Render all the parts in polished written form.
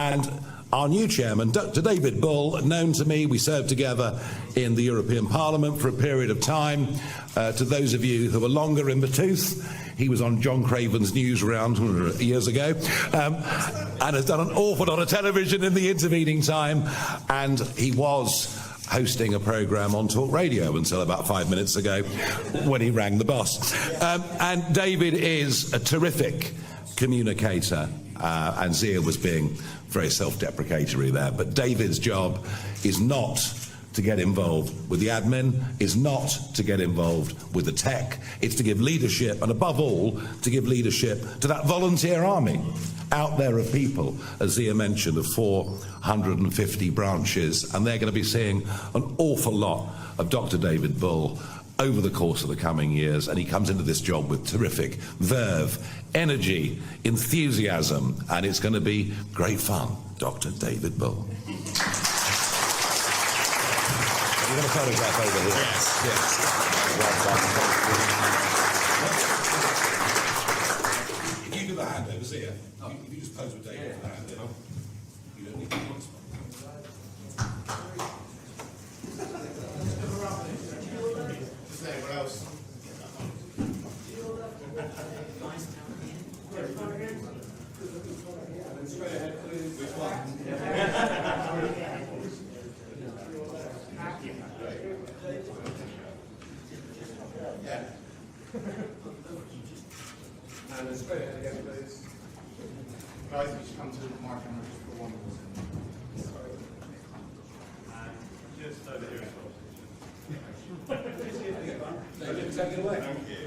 And our new chairman, Dr. David Bull, known to me, we served together in the European Parliament for a period of time. To those of you who are longer in the tooth, he was on John Craven's news round years ago, and has done an awful lot of television in the intervening time, and he was hosting a programme on Talk Radio until about 5 minutes ago when he rang the boss. And David is a terrific communicator, and Zia was being very self-deprecatory there, but David's job is not to get involved with the admin, is not to get involved with the tech. It's to give leadership, and above all, to give leadership to that volunteer army out there of people, as Zia mentioned, of 450 branches, and they're going to be seeing an awful lot of Dr. David Bull over the course of the coming years, and he comes into this job with terrific verve, energy, enthusiasm, and it's going to be great fun. Dr. David Bull. You're going to photograph over here. Yes. If you give a hand over, Zia, if you just pose with David for the hand, you don't need to do this one. Where else? Straight ahead, please. Which one? Yeah. And then straight ahead again, please. Guys, you should come to my camera just for one more. And just over here as well. Take it away. Thank you.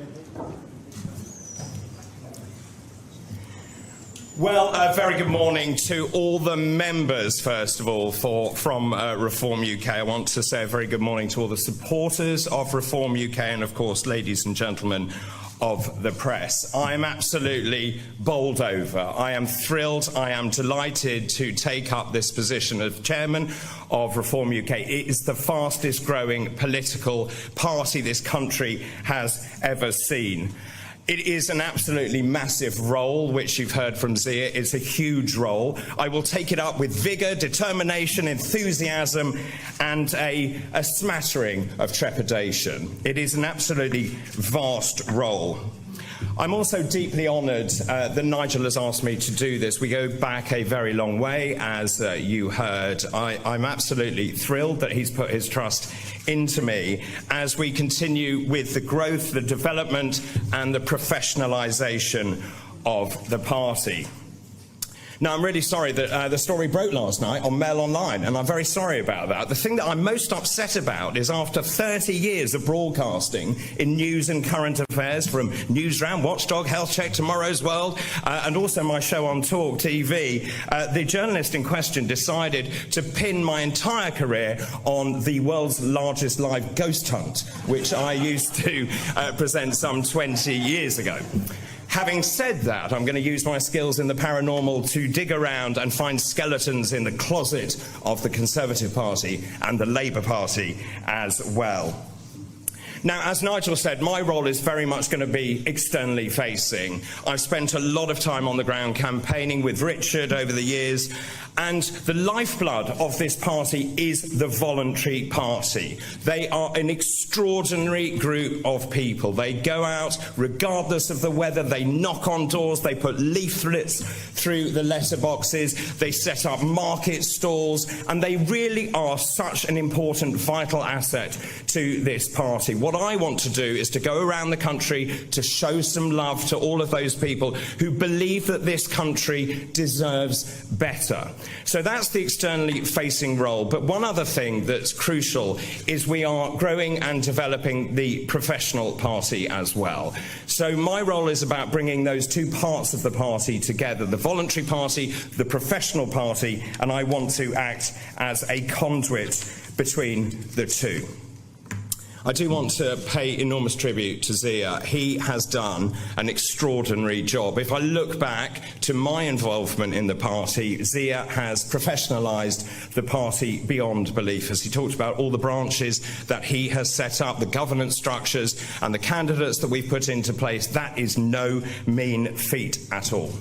Well, very good morning to all the members, first of all, from Reform UK. I want to say a very good morning to all the supporters of Reform UK and, of course, ladies and gentlemen of the press. I am absolutely bowled over. I am thrilled. I am delighted to take up this position of chairman of Reform UK. It is the fastest growing political party this country has ever seen. It is an absolutely massive role, which you've heard from Zia. It's a huge role. I will take it up with vigour, determination, enthusiasm, and a smattering of trepidation. It is an absolutely vast role. I'm also deeply honoured that Nigel has asked me to do this. We go back a very long way, as you heard. I'm absolutely thrilled that he's put his trust into me as we continue with the growth, the development and the professionalisation of the party. Now, I'm really sorry that the story broke last night on Mail Online, and I'm very sorry about that. The thing that I'm most upset about is after 30 years of broadcasting in news and current affairs, from Newsround, Watchdog, Health Check, Tomorrow's World, and also my show on Talk TV, the journalist in question decided to pin my entire career on the world's largest live ghost hunt, which I used to present some 20 years ago. Having said that, I'm going to use my skills in the paranormal to dig around and find skeletons in the closet of the Conservative Party and the Labour Party as well. Now, as Nigel said, my role is very much going to be externally facing. I've spent a lot of time on the ground campaigning with Richard over the years, and the lifeblood of this party is the voluntary party. They are an extraordinary group of people. They go out regardless of the weather, they knock on doors, they put leaflets through the letterboxes, they set up market stalls, and they really are such an important, vital asset to this party. What I want to do is to go around the country to show some love to all of those people who believe that this country deserves better. So that's the externally facing role. But one other thing that's crucial is we are growing and developing the professional party as well. So my role is about bringing those two parts of the party together, the voluntary party, the professional party, and I want to act as a conduit between the two. I do want to pay enormous tribute to Zia. He has done an extraordinary job. If I look back to my involvement in the party, Zia has professionalised the party beyond belief. As he talked about all the branches that he has set up, the governance structures and the candidates that we've put into place, that is no mean feat at all.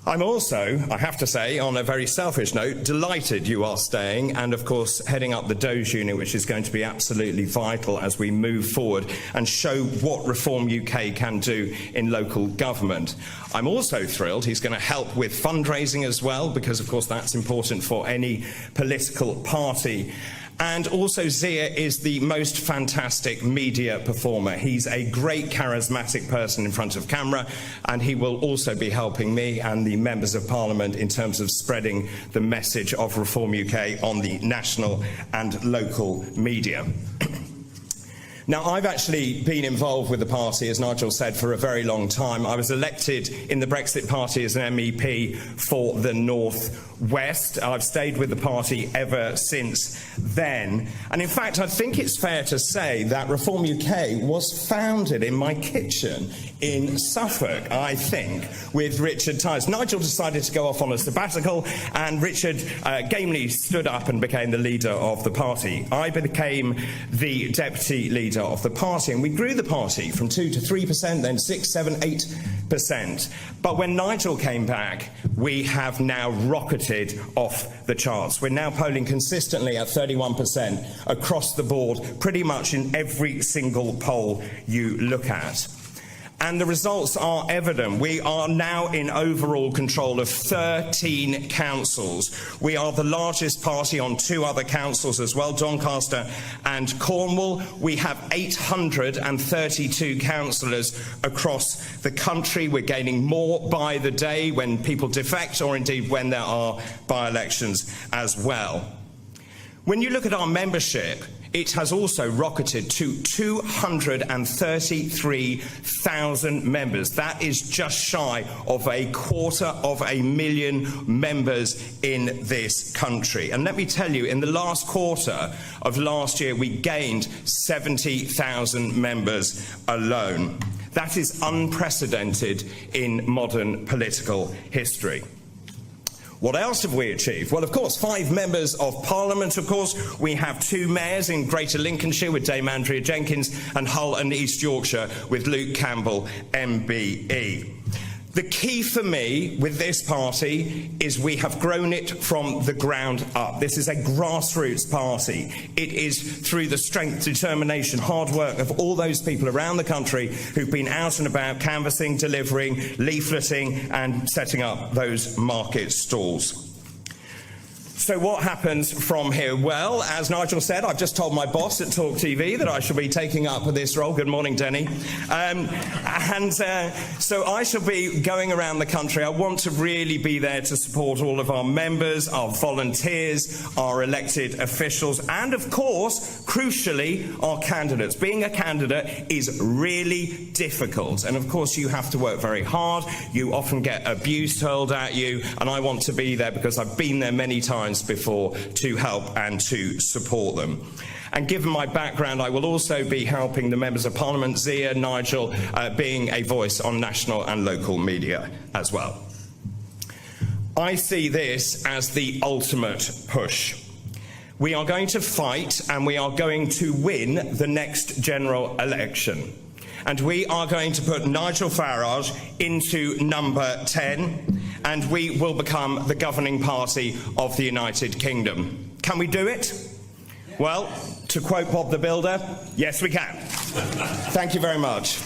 I'm also, I have to say, on a very selfish note, delighted you are staying and, of course, heading up the Doge unit, which is going to be absolutely vital as we move forward and show what Reform UK can do in local government. I'm also thrilled he's going to help with fundraising as well, because, of course, that's important for any political party. And also, Zia is the most fantastic media performer. He's a great charismatic person in front of camera, and he will also be helping me and the members of Parliament in terms of spreading the message of Reform UK on the national and local media. Now, I've actually been involved with the party, as Nigel said, for a very long time. I was elected in the Brexit Party as an MEP for the North West. I've stayed with the party ever since then. And in fact, I think it's fair to say that Reform UK was founded in my kitchen in Suffolk, I think, with Richard Tice. Nigel decided to go off on a sabbatical, and Richard gamely stood up and became the leader of the party. I became the deputy leader of the party, and we grew the party from 2 to 3%, then 6, 7, 8%. But when Nigel came back, we have now rocketed off the charts. We're now polling consistently at 31% across the board, pretty much in every single poll you look at. And the results are evident. We are now in overall control of 13 councils. We are the largest party on 2 other councils as well, Doncaster and Cornwall. We have 832 councillors across the country. We're gaining more by the day when people defect, or indeed when there are by-elections as well. When you look at our membership, it has also rocketed to 233,000 members. That is just shy of 250,000 members in this country. And let me tell you, in the last quarter of last year, we gained 70,000 members alone. That is unprecedented in modern political history. What else have we achieved? Well, of course, 5 members of Parliament, of course. We have 2 mayors in Greater Lincolnshire with Dame Andrea Jenkins, and Hull and East Yorkshire with Luke Campbell, MBE. The key for me with this party is we have grown it from the ground up. This is a grassroots party. It is through the strength, determination, hard work of all those people around the country who've been out and about canvassing, delivering, leafleting and setting up those market stalls. So what happens from here? Well, as Nigel said, I've just told my boss at Talk TV that I shall be taking up this role. Good morning, Denny. So I shall be going around the country. I want to really be there to support all of our members, our volunteers, our elected officials, and of course, crucially, our candidates. Being a candidate is really difficult, and of course, you have to work very hard. You often get abuse hurled at you, and I want to be there because I've been there many times before to help and to support them. And given my background, I will also be helping the members of Parliament, Zia, Nigel, being a voice on national and local media as well. I see this as the ultimate push. We are going to fight and we are going to win the next general election. And we are going to put Nigel Farage into number 10, and we will become the governing party of the United Kingdom. Can we do it? Well, to quote Bob the Builder, yes we can. Thank you very much.